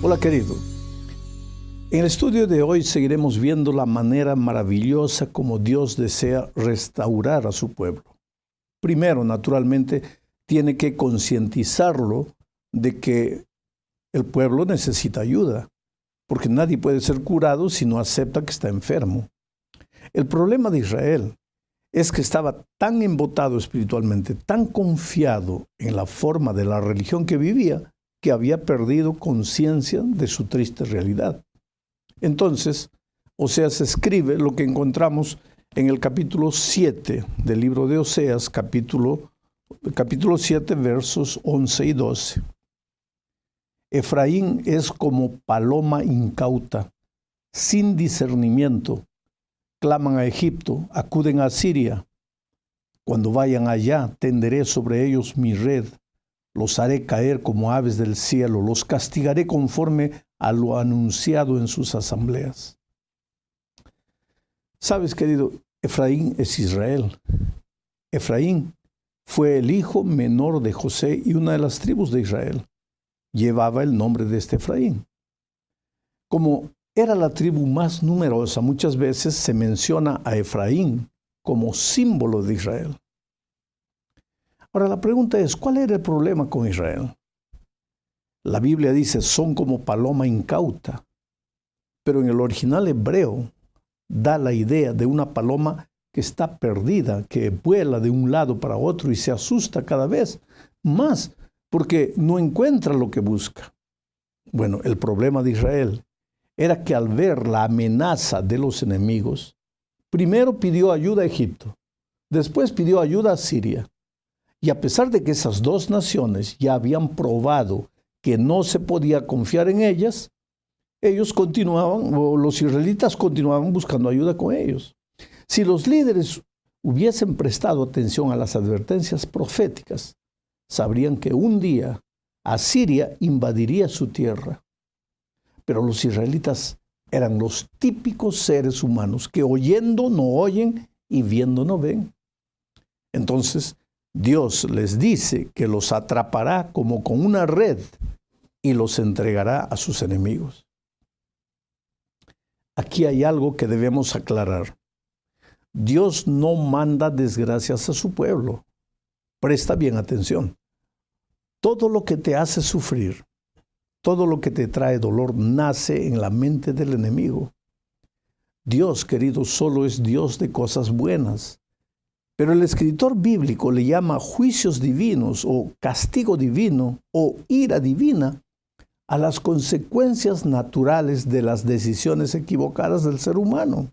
Hola querido, en el estudio de hoy seguiremos viendo la manera maravillosa como Dios desea restaurar a su pueblo. Primero, naturalmente, tiene que concientizarlo de que el pueblo necesita ayuda, porque nadie puede ser curado si no acepta que está enfermo. El problema de Israel es que estaba tan embotado espiritualmente, tan confiado en la forma de la religión que vivía, que había perdido conciencia de su triste realidad. Entonces, Oseas escribe lo que encontramos en el capítulo 7 del libro de Oseas, capítulo 7, versos 11 y 12. Efraín es como paloma incauta, sin discernimiento. Claman a Egipto, acuden a Siria. Cuando vayan allá, tenderé sobre ellos mi red. Los haré caer como aves del cielo, los castigaré conforme a lo anunciado en sus asambleas. Sabes, querido, Efraín es Israel. Efraín fue el hijo menor de José y una de las tribus de Israel. Llevaba el nombre de este Efraín. Como era la tribu más numerosa, muchas veces se menciona a Efraín como símbolo de Israel. Ahora la pregunta es, ¿cuál era el problema con Israel? La Biblia dice, son como paloma incauta, pero en el original hebreo da la idea de una paloma que está perdida, que vuela de un lado para otro y se asusta cada vez más porque no encuentra lo que busca. Bueno, el problema de Israel era que al ver la amenaza de los enemigos, primero pidió ayuda a Egipto, después pidió ayuda a Siria. Y a pesar de que esas dos naciones ya habían probado que no se podía confiar en ellas, ellos continuaban, o los israelitas continuaban buscando ayuda con ellos. Si los líderes hubiesen prestado atención a las advertencias proféticas, sabrían que un día Asiria invadiría su tierra. Pero los israelitas eran los típicos seres humanos que oyendo no oyen y viendo no ven. Entonces, Dios les dice que los atrapará como con una red y los entregará a sus enemigos. Aquí hay algo que debemos aclarar. Dios no manda desgracias a su pueblo. Presta bien atención. Todo lo que te hace sufrir, todo lo que te trae dolor, nace en la mente del enemigo. Dios, querido, solo es Dios de cosas buenas. Pero el escritor bíblico le llama juicios divinos o castigo divino o ira divina a las consecuencias naturales de las decisiones equivocadas del ser humano.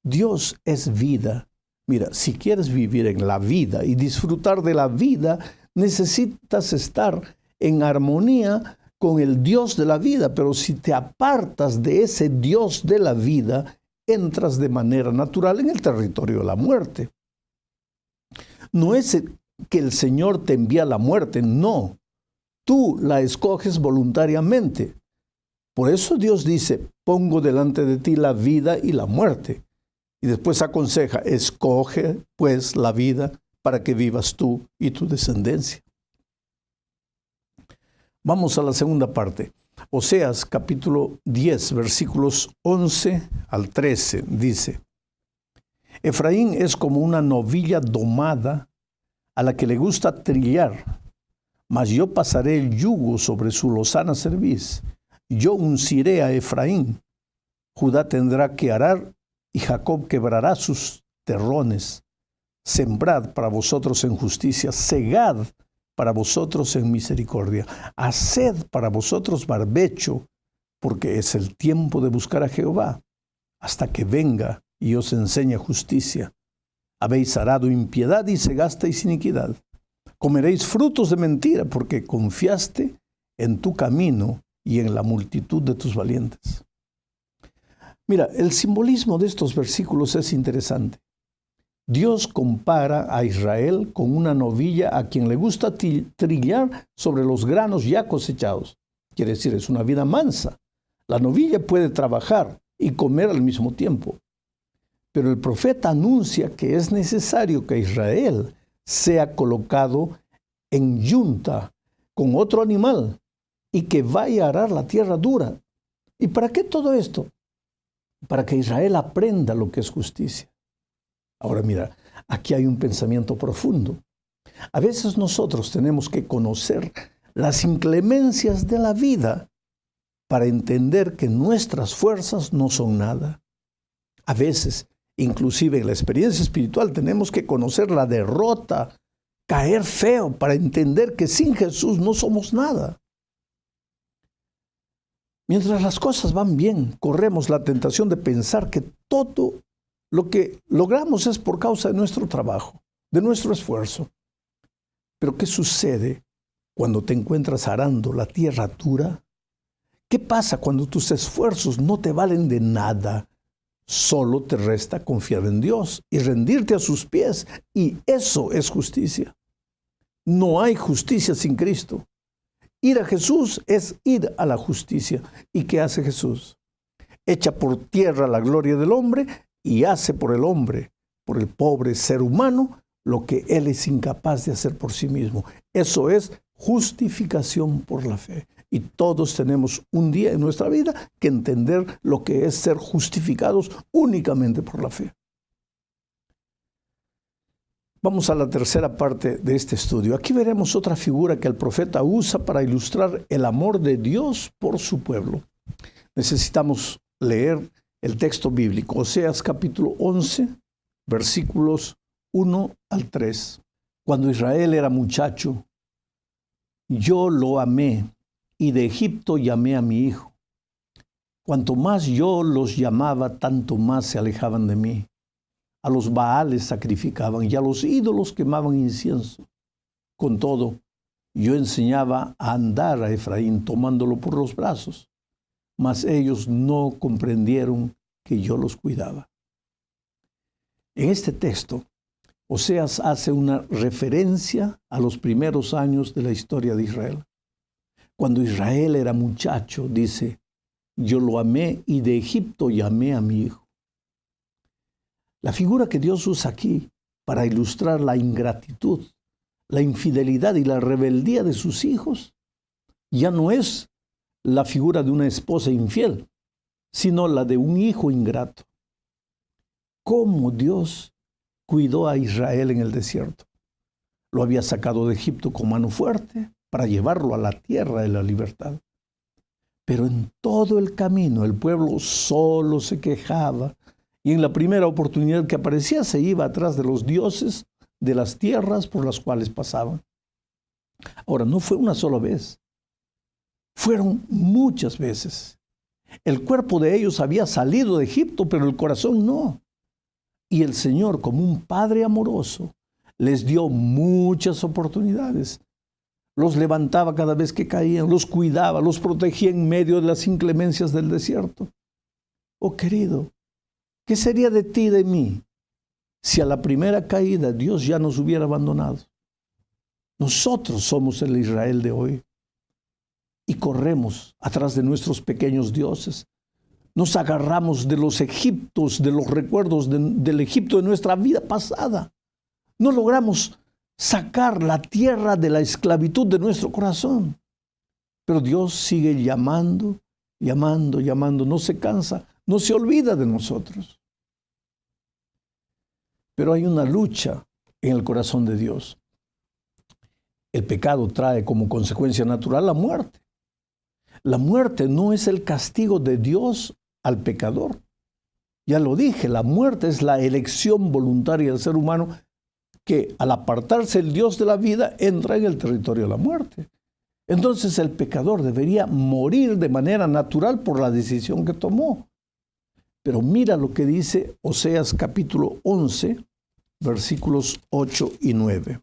Dios es vida. Mira, si quieres vivir en la vida y disfrutar de la vida, necesitas estar en armonía con el Dios de la vida. Pero si te apartas de ese Dios de la vida, entras de manera natural en el territorio de la muerte. No es que el Señor te envía la muerte, no. Tú la escoges voluntariamente. Por eso Dios dice, pongo delante de ti la vida y la muerte. Y después aconseja, escoge pues la vida para que vivas tú y tu descendencia. Vamos a la segunda parte. Oseas capítulo 10, versículos 11 al 13, dice, Efraín es como una novilla domada a la que le gusta trillar, mas yo pasaré el yugo sobre su lozana cerviz. Yo unciré a Efraín. Judá tendrá que arar y Jacob quebrará sus terrones. Sembrad para vosotros en justicia, segad para vosotros en misericordia. Haced para vosotros barbecho, porque es el tiempo de buscar a Jehová, hasta que venga y os enseñe justicia. Habéis arado impiedad y segasteis iniquidad. Comeréis frutos de mentira, porque confiaste en tu camino y en la multitud de tus valientes. Mira, el simbolismo de estos versículos es interesante. Dios compara a Israel con una novilla a quien le gusta trillar sobre los granos ya cosechados. Quiere decir, es una vida mansa. La novilla puede trabajar y comer al mismo tiempo. Pero el profeta anuncia que es necesario que Israel sea colocado en yunta con otro animal y que vaya a arar la tierra dura. ¿Y para qué todo esto? Para que Israel aprenda lo que es justicia. Ahora mira, aquí hay un pensamiento profundo. A veces nosotros tenemos que conocer las inclemencias de la vida para entender que nuestras fuerzas no son nada. A veces, inclusive en la experiencia espiritual, tenemos que conocer la derrota, caer feo para entender que sin Jesús no somos nada. Mientras las cosas van bien, corremos la tentación de pensar que todo lo que logramos es por causa de nuestro trabajo, de nuestro esfuerzo. Pero ¿qué sucede cuando te encuentras arando la tierra dura? ¿Qué pasa cuando tus esfuerzos no te valen de nada? Solo te resta confiar en Dios y rendirte a sus pies. Y eso es justicia. No hay justicia sin Cristo. Ir a Jesús es ir a la justicia. ¿Y qué hace Jesús? Echa por tierra la gloria del hombre y hace por el hombre, por el pobre ser humano, lo que él es incapaz de hacer por sí mismo. Eso es justificación por la fe. Y todos tenemos un día en nuestra vida que entender lo que es ser justificados únicamente por la fe. Vamos a la tercera parte de este estudio. Aquí veremos otra figura que el profeta usa para ilustrar el amor de Dios por su pueblo. Necesitamos leer el texto bíblico, Oseas capítulo 11, versículos 1 al 3. Cuando Israel era muchacho, yo lo amé y de Egipto llamé a mi hijo. Cuanto más yo los llamaba, tanto más se alejaban de mí. A los Baales sacrificaban y a los ídolos quemaban incienso. Con todo, yo enseñaba a andar a Efraín tomándolo por los brazos, mas ellos no comprendieron que yo los cuidaba. En este texto, Oseas hace una referencia a los primeros años de la historia de Israel. Cuando Israel era muchacho, dice, yo lo amé y de Egipto llamé a mi hijo. La figura que Dios usa aquí para ilustrar la ingratitud, la infidelidad y la rebeldía de sus hijos, ya no es la figura de una esposa infiel, sino la de un hijo ingrato. ¿Cómo Dios cuidó a Israel en el desierto? Lo había sacado de Egipto con mano fuerte para llevarlo a la tierra de la libertad. Pero en todo el camino el pueblo solo se quejaba y en la primera oportunidad que aparecía se iba atrás de los dioses de las tierras por las cuales pasaban. Ahora, no fue una sola vez, fueron muchas veces. El cuerpo de ellos había salido de Egipto, pero el corazón no. Y el Señor, como un Padre amoroso, les dio muchas oportunidades. Los levantaba cada vez que caían, los cuidaba, los protegía en medio de las inclemencias del desierto. Oh querido, ¿qué sería de ti y de mí si a la primera caída Dios ya nos hubiera abandonado? Nosotros somos el Israel de hoy y corremos atrás de nuestros pequeños dioses. Nos agarramos de los Egiptos, de los recuerdos del Egipto de nuestra vida pasada. No logramos sacar la tierra de la esclavitud de nuestro corazón. Pero Dios sigue llamando, llamando, llamando. No se cansa, no se olvida de nosotros. Pero hay una lucha en el corazón de Dios. El pecado trae como consecuencia natural la muerte. La muerte no es el castigo de Dios al pecador. Ya lo dije, la muerte es la elección voluntaria del ser humano que al apartarse el Dios de la vida entra en el territorio de la muerte. Entonces el pecador debería morir de manera natural por la decisión que tomó. Pero mira lo que dice Oseas capítulo 11, versículos 8 y 9.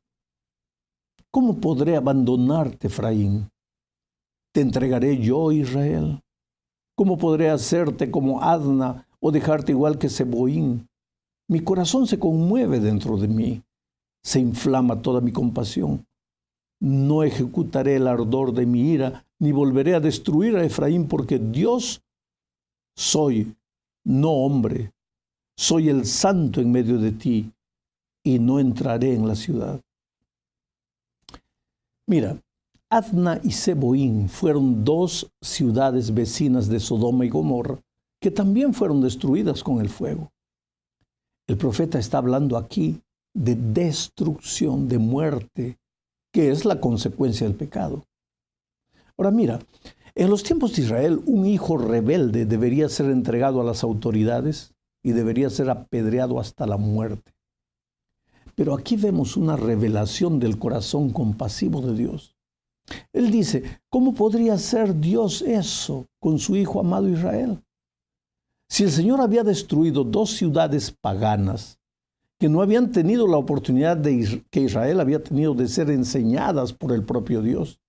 ¿Cómo podré abandonarte, Efraín? ¿Te entregaré yo, Israel? ¿Cómo podré hacerte como Adna o dejarte igual que Seboín? Mi corazón se conmueve dentro de mí, se inflama toda mi compasión. No ejecutaré el ardor de mi ira, ni volveré a destruir a Efraín, porque Dios soy, no hombre. Soy el santo en medio de ti, y no entraré en la ciudad. Mira, Adna y Seboín fueron dos ciudades vecinas de Sodoma y Gomorra que también fueron destruidas con el fuego. El profeta está hablando aquí de destrucción, de muerte, que es la consecuencia del pecado. Ahora mira, en los tiempos de Israel, un hijo rebelde debería ser entregado a las autoridades y debería ser apedreado hasta la muerte. Pero aquí vemos una revelación del corazón compasivo de Dios. Él dice, ¿cómo podría hacer Dios eso con su hijo amado Israel? Si el Señor había destruido dos ciudades paganas que no habían tenido la oportunidad que Israel había tenido de ser enseñadas por el propio Dios,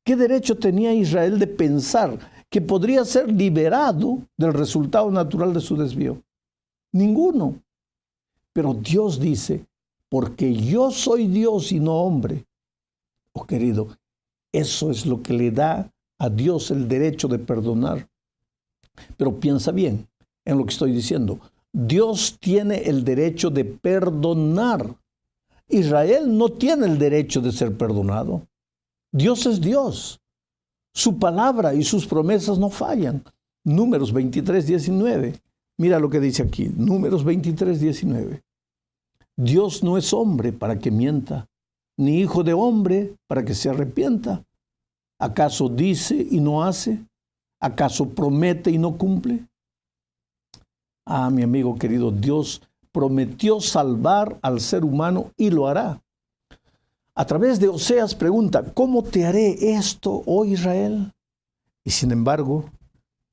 ¿qué derecho tenía Israel de pensar que podría ser liberado del resultado natural de su desvío? Ninguno. Pero Dios dice, porque yo soy Dios y no hombre. Oh querido, eso es lo que le da a Dios el derecho de perdonar. Pero piensa bien en lo que estoy diciendo. Dios tiene el derecho de perdonar. Israel no tiene el derecho de ser perdonado. Dios es Dios. Su palabra y sus promesas no fallan. Números 23, 19. Mira lo que dice aquí. Números 23, 19. Dios no es hombre para que mienta, ni hijo de hombre para que se arrepienta. ¿Acaso dice y no hace? ¿Acaso promete y no cumple? Ah, mi amigo querido, Dios prometió salvar al ser humano y lo hará. A través de Oseas pregunta, ¿cómo te haré esto, oh Israel? Y sin embargo,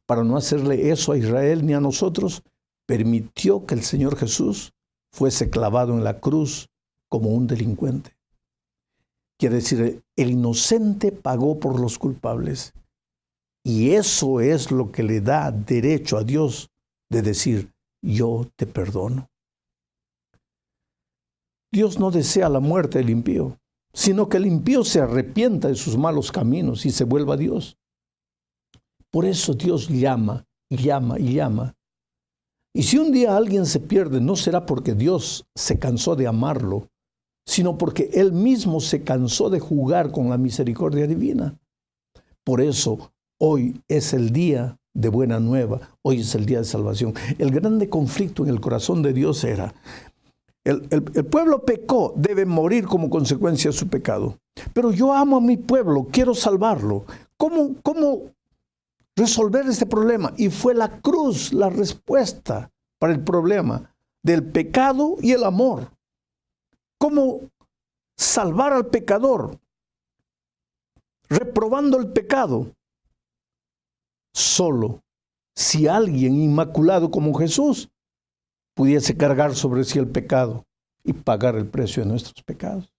para no hacerle eso a Israel ni a nosotros, permitió que el Señor Jesús fuese clavado en la cruz como un delincuente. Quiere decir, el inocente pagó por los culpables. Y eso es lo que le da derecho a Dios de decir, yo te perdono. Dios no desea la muerte del impío, sino que el impío se arrepienta de sus malos caminos y se vuelva a Dios. Por eso Dios llama, llama y llama. Y si un día alguien se pierde, no será porque Dios se cansó de amarlo, sino porque Él mismo se cansó de jugar con la misericordia divina. Por eso, hoy es el día de buena nueva, hoy es el día de salvación. El grande conflicto en el corazón de Dios era, el pueblo pecó, debe morir como consecuencia de su pecado. Pero yo amo a mi pueblo, quiero salvarlo. ¿Cómo resolver este problema? Y fue la cruz la respuesta para el problema del pecado y el amor. ¿Cómo salvar al pecador? Reprobando el pecado. Solo si alguien inmaculado como Jesús pudiese cargar sobre sí el pecado y pagar el precio de nuestros pecados.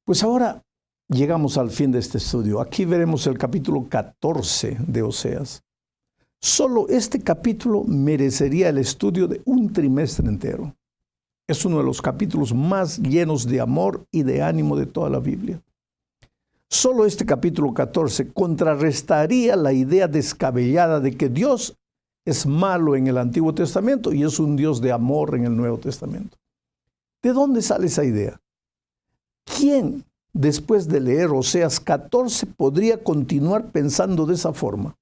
Pues ahora llegamos al fin de este estudio. Aquí veremos el capítulo 14 de Oseas. Solo este capítulo merecería el estudio de un trimestre entero. Es uno de los capítulos más llenos de amor y de ánimo de toda la Biblia. Solo este capítulo 14 contrarrestaría la idea descabellada de que Dios es malo en el Antiguo Testamento y es un Dios de amor en el Nuevo Testamento. ¿De dónde sale esa idea? ¿Quién, después de leer Oseas 14, podría continuar pensando de esa forma?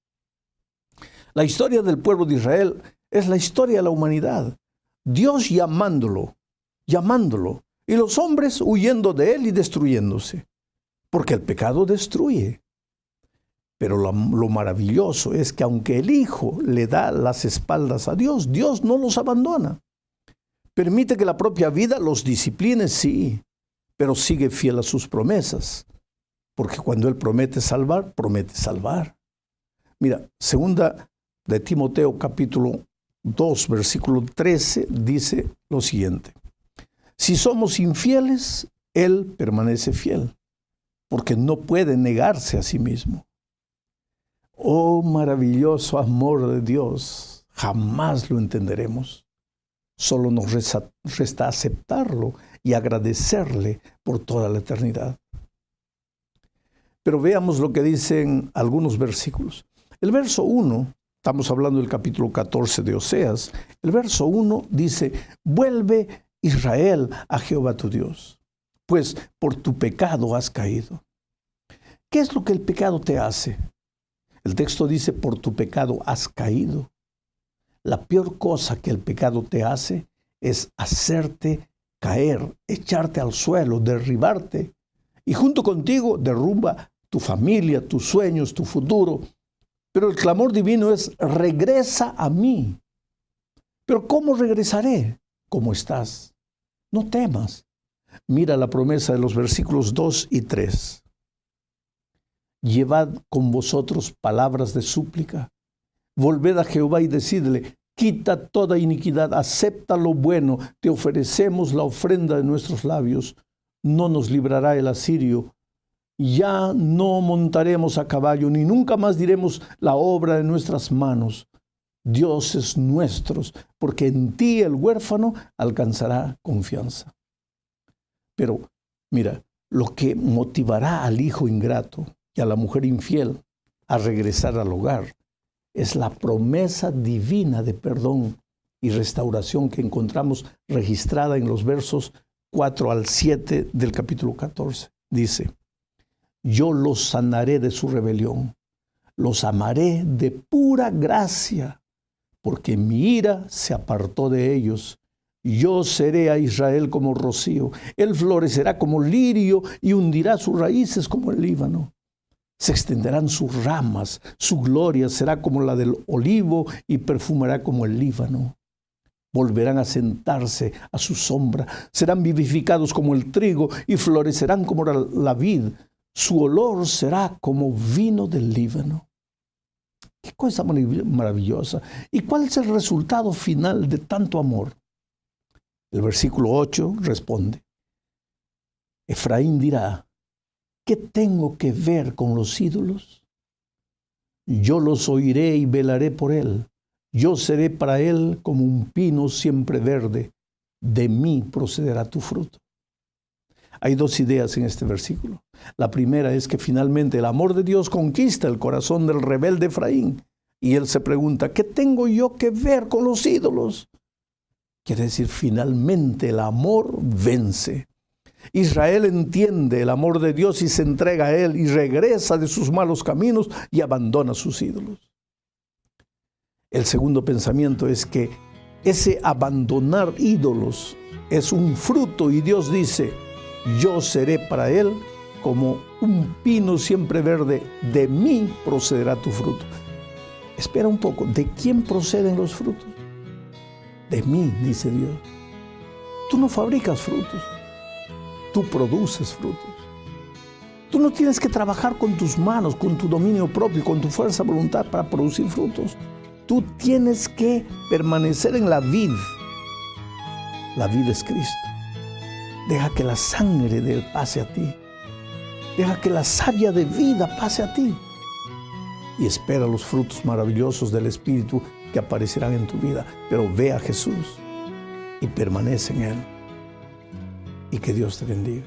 La historia del pueblo de Israel es la historia de la humanidad. Dios llamándolo, y los hombres huyendo de él y destruyéndose. Porque el pecado destruye. Pero lo maravilloso es que aunque el Hijo le da las espaldas a Dios, Dios no los abandona. Permite que la propia vida los discipline, sí, pero sigue fiel a sus promesas. Porque cuando Él promete salvar, promete salvar. Mira, segunda de Timoteo capítulo 2, versículo 13, dice lo siguiente. Si somos infieles, Él permanece fiel, porque no puede negarse a sí mismo. Oh, maravilloso amor de Dios, jamás lo entenderemos. Solo nos resta aceptarlo y agradecerle por toda la eternidad. Pero veamos lo que dicen algunos versículos. El verso 1, estamos hablando del capítulo 14 de Oseas, el verso 1 dice, vuelve Israel a Jehová tu Dios. pues por tu pecado has caído. ¿Qué es lo que el pecado te hace? El texto dice, por tu pecado has caído. La peor cosa que el pecado te hace es hacerte caer, echarte al suelo, derribarte. Y junto contigo derrumba tu familia, tus sueños, tu futuro. Pero el clamor divino es, regresa a mí. Pero ¿cómo regresaré? ¿Cómo estás? No temas. Mira la promesa de los versículos 2 y 3. Llevad con vosotros palabras de súplica. Volved a Jehová y decidle, quita toda iniquidad, acepta lo bueno, te ofrecemos la ofrenda de nuestros labios. No nos librará el asirio. Ya no montaremos a caballo, ni nunca más diremos la obra de nuestras manos. Dioses nuestros, porque en ti el huérfano alcanzará confianza. Pero mira, lo que motivará al hijo ingrato y a la mujer infiel a regresar al hogar es la promesa divina de perdón y restauración que encontramos registrada en los versos 4 al 7 del capítulo 14. Dice, yo los sanaré de su rebelión, los amaré de pura gracia, porque mi ira se apartó de ellos. Yo seré a Israel como rocío, él florecerá como lirio y hundirá sus raíces como el Líbano. Se extenderán sus ramas, su gloria será como la del olivo y perfumará como el Líbano. Volverán a sentarse a su sombra, serán vivificados como el trigo y florecerán como la vid. Su olor será como vino del Líbano. Qué cosa maravillosa. ¿Y cuál es el resultado final de tanto amor? El versículo 8 responde, Efraín dirá, ¿qué tengo que ver con los ídolos? Yo los oiré y velaré por él. Yo seré para él como un pino siempre verde. De mí procederá tu fruto. Hay dos ideas en este versículo. La primera es que finalmente el amor de Dios conquista el corazón del rebelde Efraín. Y él se pregunta, ¿qué tengo yo que ver con los ídolos? Quiere decir, finalmente el amor vence. Israel entiende el amor de Dios y se entrega a él y regresa de sus malos caminos y abandona sus ídolos. El segundo pensamiento es que ese abandonar ídolos es un fruto y Dios dice, yo seré para él como un pino siempre verde, de mí procederá tu fruto. Espera un poco, ¿de quién proceden los frutos? De mí, dice Dios. Tú no fabricas frutos, tú produces frutos. Tú no tienes que trabajar con tus manos, con tu dominio propio, con tu fuerza de voluntad para producir frutos. Tú tienes que permanecer en la vid. La vid es Cristo. Deja que la sangre de Él pase a ti. Deja que la savia de vida pase a ti. Y espera los frutos maravillosos del Espíritu que aparecerán en tu vida. Pero ve a Jesús y permanece en Él. Y que Dios te bendiga.